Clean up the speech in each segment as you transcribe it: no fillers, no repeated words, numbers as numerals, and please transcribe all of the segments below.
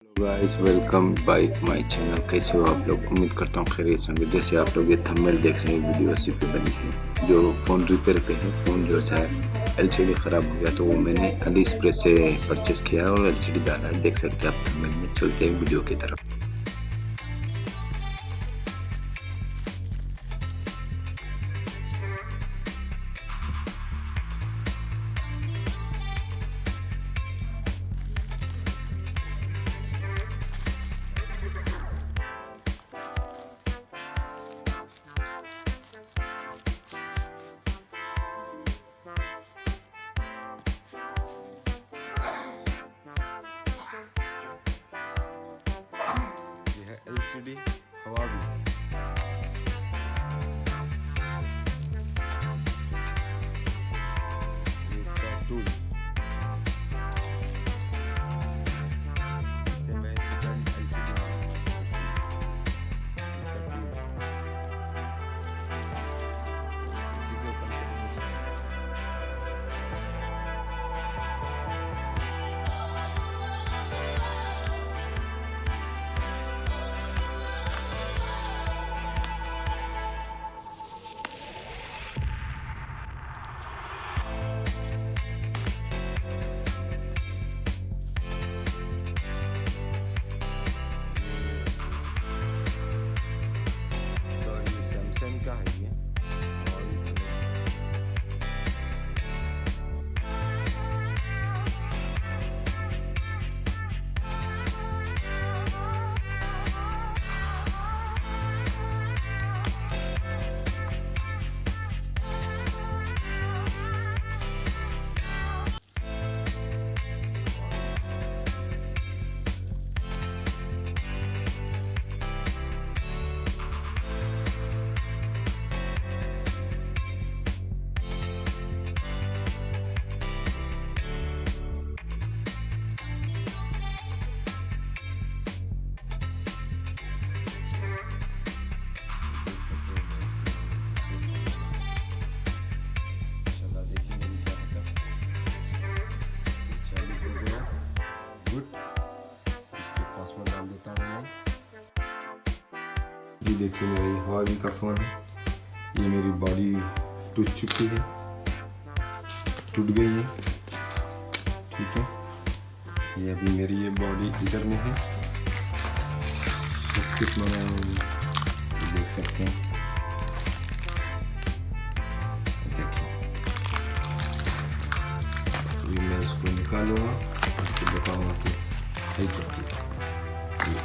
Guys welcome by my channel. कैसे हो आप लोग? उम्मीद करता हूँ खैरियत से होंगे। जैसे आप लोग ये थंबनेल देख रहे हैं, वीडियो उसी पे बनी है। जो फ़ोन रिपेयर पे है, फ़ोन जो है एलसीडी ख़राब हो गया तो वो मैंने अली एक्सप्रेस से परचेस किया है और एलसीडी डाला है। देख सकते हैं आप थंबनेल में। चलते हैं वीडियो की तरफ। ये है एलसीडी हवा भी। ये इसका टूल, इससे मैं सेकंड एलसीडी इसका टूल इसी से ओपन करके सैमसंग का है ये। ये देखिए मेरी हुआवी का फ़ोन है। ये मेरी बॉडी टूट चुकी है, टूट गई है। ठीक है, ये अभी मेरी ये बॉडी इधर में है। सब कुछ मैंने देख सकते हैं। देखिए, ये मैं इसको निकालूंगा, आपको बताऊंगा कि सही क्या चीज़ है।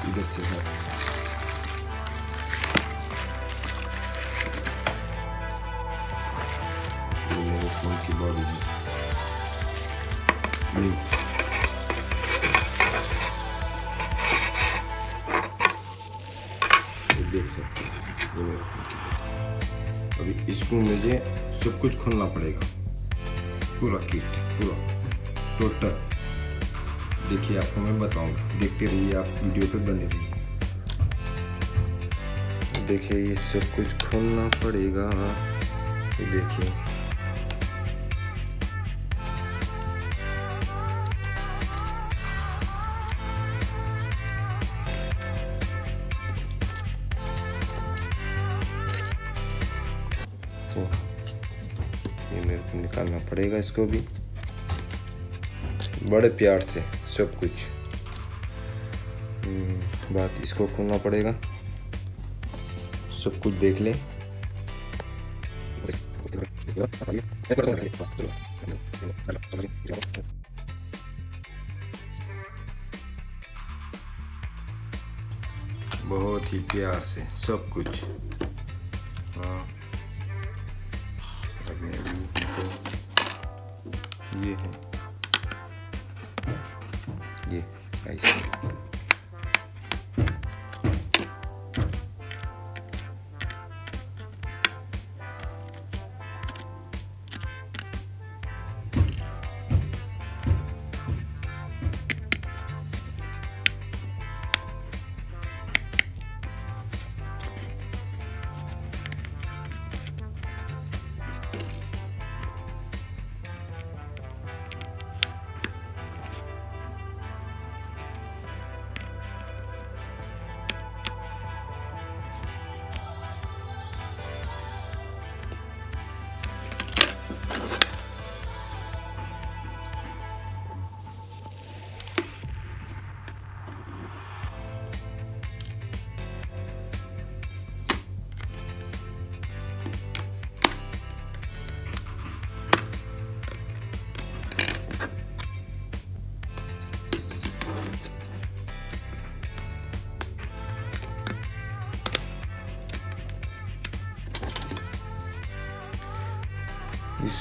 इधर से है, मेरे फ़ोन की बॉडी है। ये देख सकते हैं, ये मेरे फ़ोन की बॉडी। अभी इसको मुझे सब कुछ खोलना पड़ेगा, पूरा किट, पूरा टोटल। देखिए, आपको मैं बताऊंगा, देखते रहिए आप, वीडियो पे बने रहिए। देखिए, ये सब कुछ खोलना पड़ेगा। ये देखिए, तो ये मेरे को निकालना पड़ेगा इसको भी बड़े प्यार से, सब कुछ। बात इसको खोलना पड़ेगा, सब कुछ देख ले। बहुत ही प्यार से सब कुछ। हाँ, ये है, ये ऐसे।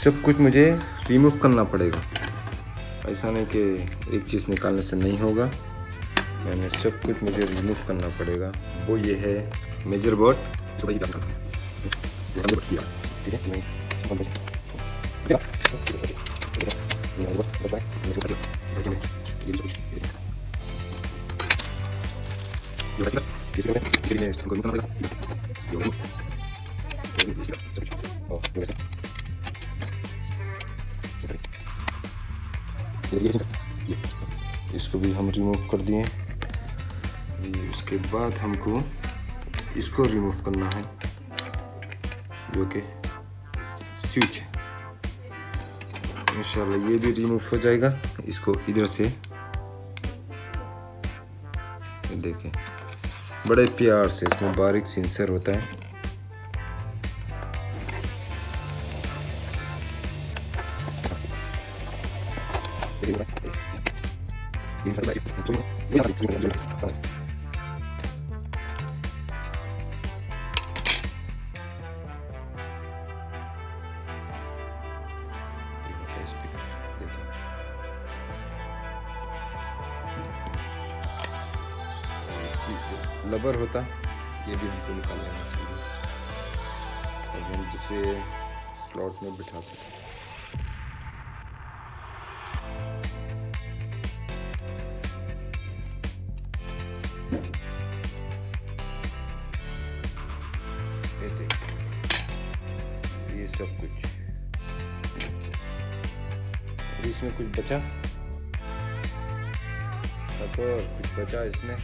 सब कुछ मुझे रिमूव करना पड़ेगा, ऐसा नहीं कि एक चीज़ निकालने से नहीं होगा। मैंने सब कुछ मुझे रिमूव करना पड़ेगा। वो ये है मेजर बोर्ड, ठीक है। इसको भी हम रिमूव कर दिए। उसके बाद हमको इसको रिमूव करना है, जो कि स्विच है। इंशाल्लाह ये भी रिमूव हो जाएगा। इसको इधर से देखें, बड़े प्यार से, इसमें बारीक सेंसर होता है। लबर होता, ये भी हमको निकाल लेना चाहिए, और हम दूसरे स्लॉट में बिठा सकते हैं। ये देखिए, ये सब कुछ। अभी इसमें कुछ बचा, तो कुछ बचा इसमें,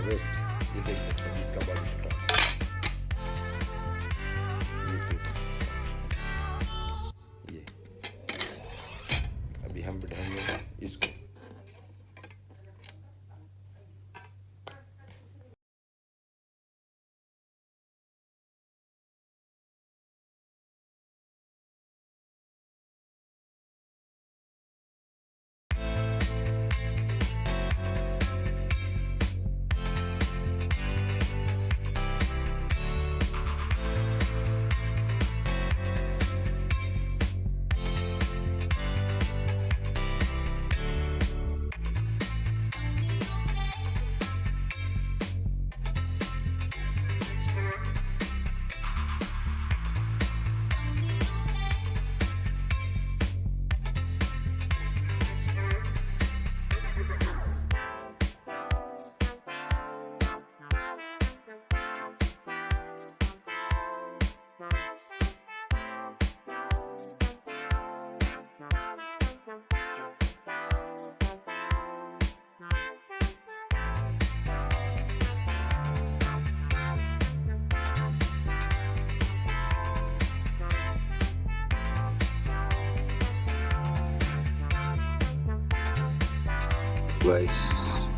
वेस्ट। ये देख सकते हैं इसका बड़ा छोटा, ये अभी हम बिठाएंगे इसको। Guys,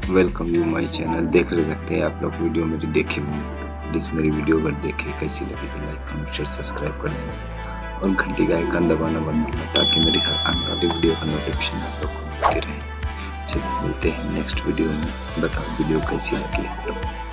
welcome you my channel. देख रहे सकते हैं आप लोग वीडियो मेरी देखे होंगे, प्लीज मेरी वीडियो अगर देखे कैसी लगी तो लाइक कमेंट शेयर सब्सक्राइब कर देना और घंटी का आइकन दबाना मत भूलना, ताकि मेरी हर आने वाली वीडियो का नोटिफिकेशन आप लोग को मिलते रहे। चलिए मिलते हैं नेक्स्ट वीडियो में। बताओ वीडियो कैसी लगी आप लोग।